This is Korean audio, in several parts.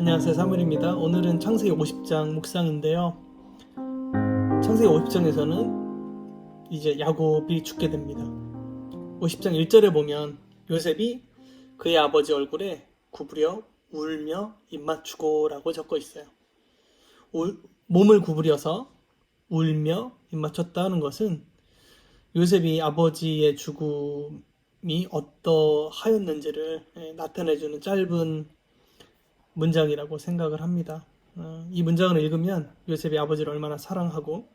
안녕하세요, 사무엘입니다. 오늘은 창세기 50장 묵상인데요. 창세기 50장에서는 이제 야곱이 죽게 됩니다. 50장 1절에 보면 요셉이 그의 아버지 얼굴에 구부려 울며 입맞추고 라고 적혀 있어요. 몸을 구부려서 울며 입맞췄다는 것은 요셉이 아버지의 죽음이 어떠하였는지를 나타내주는 짧은 문장이라고 생각을 합니다. 이 문장을 읽으면 요셉이 아버지를 얼마나 사랑하고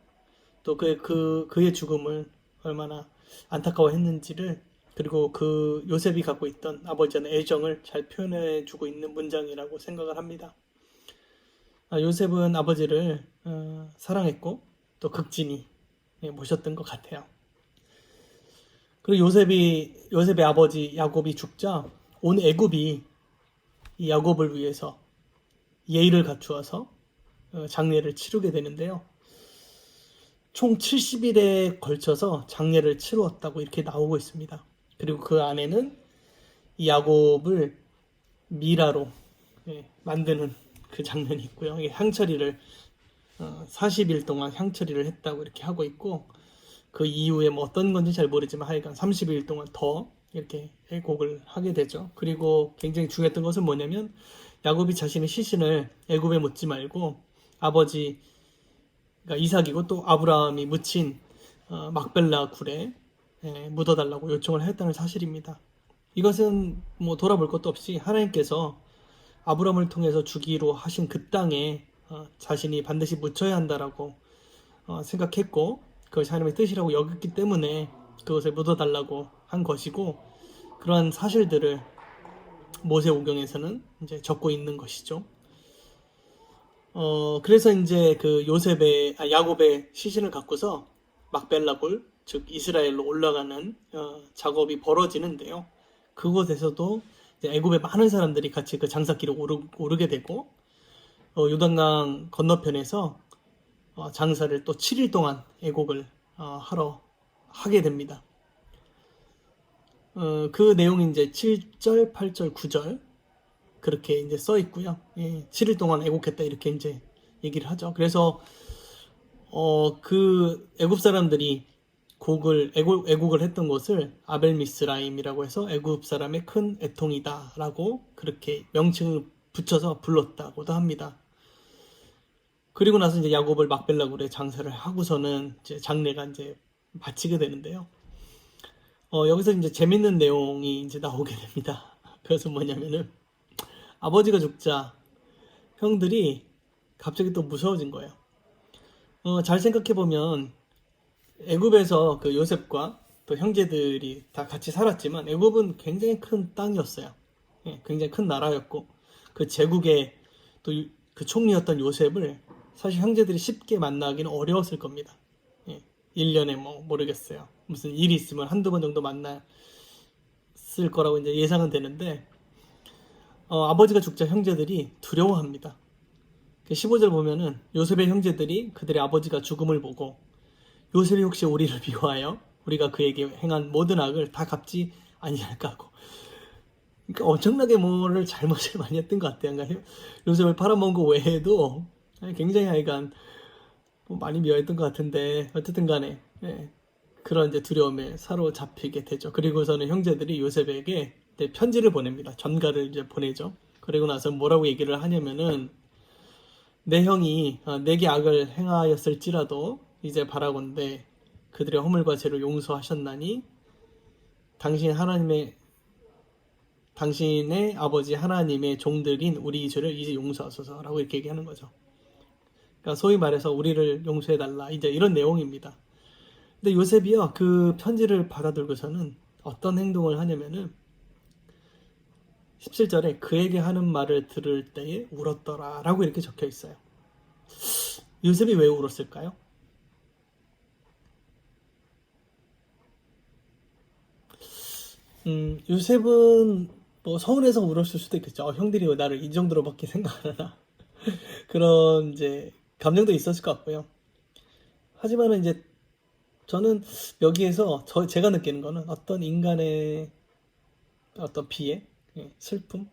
또 그의 죽음을 얼마나 안타까워했는지를, 그리고 그 요셉이 갖고 있던 아버지의 애정을 잘 표현해 주고 있는 문장이라고 생각을 합니다. 요셉은 아버지를 사랑했고 또 극진히 모셨던 것 같아요. 그리고 요셉의 아버지 야곱이 죽자 온 애굽이 이 야곱을 위해서 예의를 갖추어서 장례를 치르게 되는데요. 총 70일에 걸쳐서 장례를 치루었다고 이렇게 나오고 있습니다. 그리고 그 안에는 이 야곱을 미라로 만드는 그 장면이 있고요. 향처리를 40일 동안 향처리를 했다고 이렇게 하고 있고, 그 이후에 뭐 어떤 건지 잘 모르지만 하여간 30일 동안 더 이렇게 애곡을 하게 되죠. 그리고 굉장히 중요했던 것은 뭐냐면 야곱이 자신의 시신을 애굽에 묻지 말고 아버지가 이삭이고 또 아브라함이 묻힌 막벨라 굴에 묻어달라고 요청을 했다는 사실입니다. 이것은 뭐 돌아볼 것도 없이 하나님께서 아브라함을 통해서 주기로 하신 그 땅에 자신이 반드시 묻혀야 한다라고 생각했고, 그것이 하나님의 뜻이라고 여겼기 때문에 그것을 묻어달라고 한 것이고, 그러한 사실들을 모세오경에서는 이제 적고 있는 것이죠. 그래서 이제 그 야곱의 시신을 갖고서 막벨라굴, 즉 이스라엘로 올라가는 작업이 벌어지는데요. 그곳에서도 이제 애굽의 많은 사람들이 같이 그 장사길을 오르게 되고, 요단강 건너편에서 장사를 또 7일 동안 애곡을 하게 됩니다. 그 내용이 이제 7절, 8절, 9절 그렇게 이제 써 있고요. 7일 동안 애곡했다 이렇게 이제 얘기를 하죠. 그래서 그 애굽 사람들이 애곡을 했던 것을 아벨미스라임이라고 해서 애굽 사람의 큰 애통이다라고 그렇게 명칭을 붙여서 불렀다고도 합니다. 그리고 나서 이제 야곱을 막벨라굴에 장사를 하고서는 이제 장례가 이제 마치게 되는데요. 여기서 이제 재밌는 내용이 이제 나오게 됩니다. 그것은 뭐냐면은 아버지가 죽자 형들이 갑자기 또 무서워진 거예요. 잘 생각해 보면 애굽에서 그 요셉과 또 형제들이 다 같이 살았지만 애굽은 굉장히 큰 땅이었어요. 굉장히 큰 나라였고 그 제국의 또 그 총리였던 요셉을 사실 형제들이 쉽게 만나기는 어려웠을 겁니다. 1년에 뭐 모르겠어요. 무슨 일이 있으면 한두 번 정도 만났을 거라고 이제 예상은 되는데, 아버지가 죽자 형제들이 두려워합니다. 15절 보면은 요셉의 형제들이 그들의 아버지가 죽음을 보고 요셉이 혹시 우리를 미워하여 우리가 그에게 행한 모든 악을 다 갚지 아니할까 하고, 그러니까 엄청나게 뭐를 잘못을 많이 했던 것 같아요. 그러니까 요셉을 팔아먹은 거 외에도 굉장히 하여간 뭐 많이 미워했던 것 같은데, 어쨌든 간에 그런 이제 두려움에 사로잡히게 되죠. 그리고서는 형제들이 요셉에게 편지를 보냅니다. 전가를 이제 보내죠. 그리고 나서 뭐라고 얘기를 하냐면은 내 형이 내게 악을 행하였을지라도 이제 바라건대 그들의 허물과 죄를 용서하셨나니 당신의 아버지 하나님의 종들인 우리 죄를 이제 용서하소서라고 이렇게 얘기하는 거죠. 그러니까 소위 말해서 우리를 용서해달라, 이제 이런 내용입니다. 근데 요셉이요, 그 편지를 받아들고서는 어떤 행동을 하냐면은 17절에 그에게 하는 말을 들을 때에 울었더라 라고 이렇게 적혀 있어요. 요셉이 왜 울었을까요? 요셉은 뭐 서운해서 울었을 수도 있겠죠. 형들이 왜 나를 이 정도로밖에 생각 안 하나. 그런 이제 감정도 있었을 것 같고요. 하지만은 이제 저는 여기에서 제가 느끼는 거는 어떤 인간의 어떤 비애, 슬픔,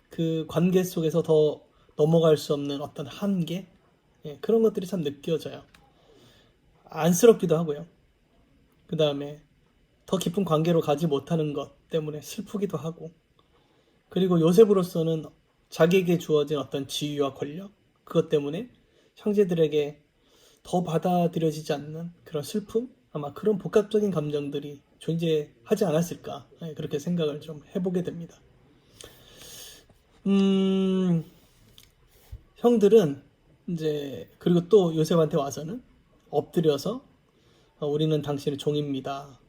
그 관계 속에서 더 넘어갈 수 없는 어떤 한계, 그런 것들이 참 느껴져요. 안쓰럽기도 하고요. 그 다음에 더 깊은 관계로 가지 못하는 것 때문에 슬프기도 하고, 그리고 요셉으로서는 자기에게 주어진 어떤 지위와 권력, 그것 때문에 형제들에게 더 받아들여지지 않는 그런 슬픔, 아마 그런 복합적인 감정들이 존재하지 않았을까, 그렇게 생각을 좀 해보게 됩니다. 형들은 이제 그리고 또 요셉한테 와서는 엎드려서 우리는 당신의 종입니다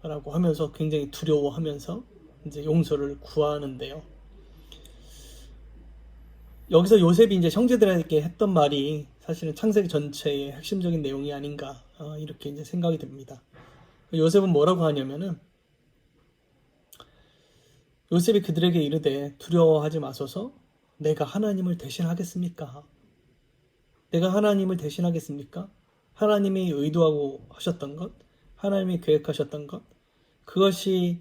라고 하면서 굉장히 두려워하면서 이제 용서를 구하는데요. 여기서 요셉이 이제 형제들에게 했던 말이 사실은 창세기 전체의 핵심적인 내용이 아닌가, 이렇게 이제 생각이 됩니다. 요셉은 뭐라고 하냐면은, 요셉이 그들에게 이르되 두려워하지 마소서, 내가 하나님을 대신하겠습니까? 내가 하나님을 대신하겠습니까? 하나님이 의도하고 하셨던 것, 하나님이 계획하셨던 것, 그것이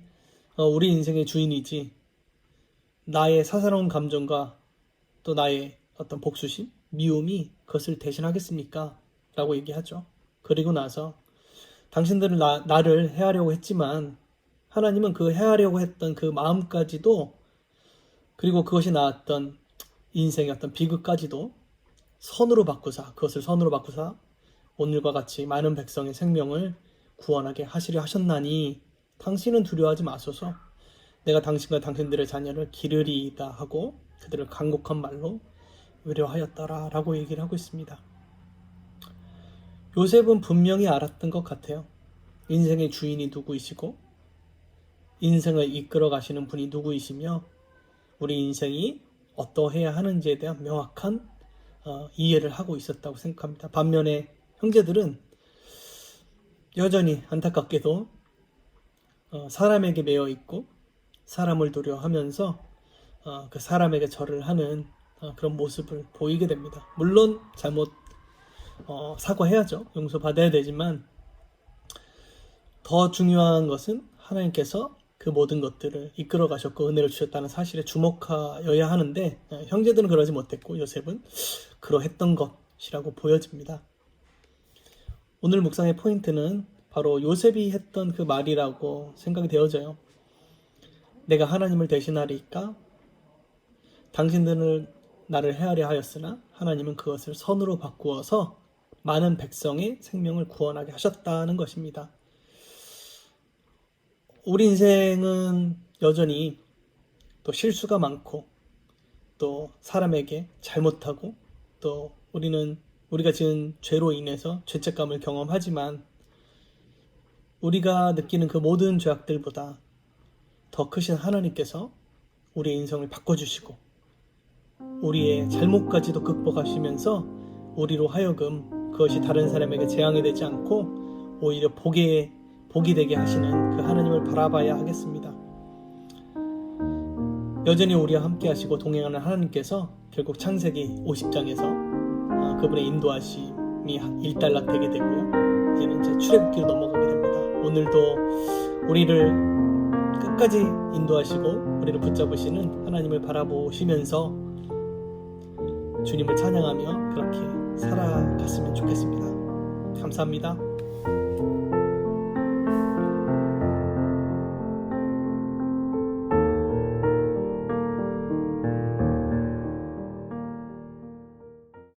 우리 인생의 주인이지, 나의 사사로운 감정과 또 나의 어떤 복수심, 미움이 그것을 대신하겠습니까? 라고 얘기하죠. 그리고 나서 당신들은 나를 해하려고 했지만 하나님은 그 해하려고 했던 그 마음까지도, 그리고 그것이 낳았던 인생의 어떤 비극까지도 그것을 선으로 바꾸사 오늘과 같이 많은 백성의 생명을 구원하게 하시려 하셨나니 당신은 두려워하지 마소서, 내가 당신과 당신들의 자녀를 기르리이다 하고 그들을 간곡한 말로 위로하였더라 라고 얘기를 하고 있습니다. 요셉은 분명히 알았던 것 같아요. 인생의 주인이 누구이시고 인생을 이끌어 가시는 분이 누구이시며 우리 인생이 어떠해야 하는지에 대한 명확한 이해를 하고 있었다고 생각합니다. 반면에 형제들은 여전히 안타깝게도 사람에게 매여 있고 사람을 두려워하면서 그 사람에게 절을 하는 그런 모습을 보이게 됩니다. 물론 잘못 사과해야죠. 용서받아야 되지만 더 중요한 것은 하나님께서 그 모든 것들을 이끌어 가셨고 은혜를 주셨다는 사실에 주목하여야 하는데, 형제들은 그러지 못했고 요셉은 그러했던 것이라고 보여집니다. 오늘 묵상의 포인트는 바로 요셉이 했던 그 말이라고 생각이 되어져요. 내가 하나님을 대신하리까? 당신들은 나를 해하려 하였으나 하나님은 그것을 선으로 바꾸어서 많은 백성의 생명을 구원하게 하셨다는 것입니다. 우리 인생은 여전히 또 실수가 많고 또 사람에게 잘못하고 또 우리가 지은 죄로 인해서 죄책감을 경험하지만 우리가 느끼는 그 모든 죄악들보다 더 크신 하나님께서 우리의 인생을 바꿔주시고 우리의 잘못까지도 극복하시면서 우리로 하여금 그것이 다른 사람에게 재앙이 되지 않고 오히려 복이 되게 하시는 그 하나님을 바라봐야 하겠습니다. 여전히 우리와 함께 하시고 동행하는 하나님께서 결국 창세기 50장에서 그분의 인도하심이 일단락되게 되고요. 이제는 이제 출애굽기로 넘어가게 됩니다. 오늘도 우리를 끝까지 인도하시고 우리를 붙잡으시는 하나님을 바라보시면서 주님을 찬양하며 그렇게 살아갔으면 좋겠습니다. 감사합니다.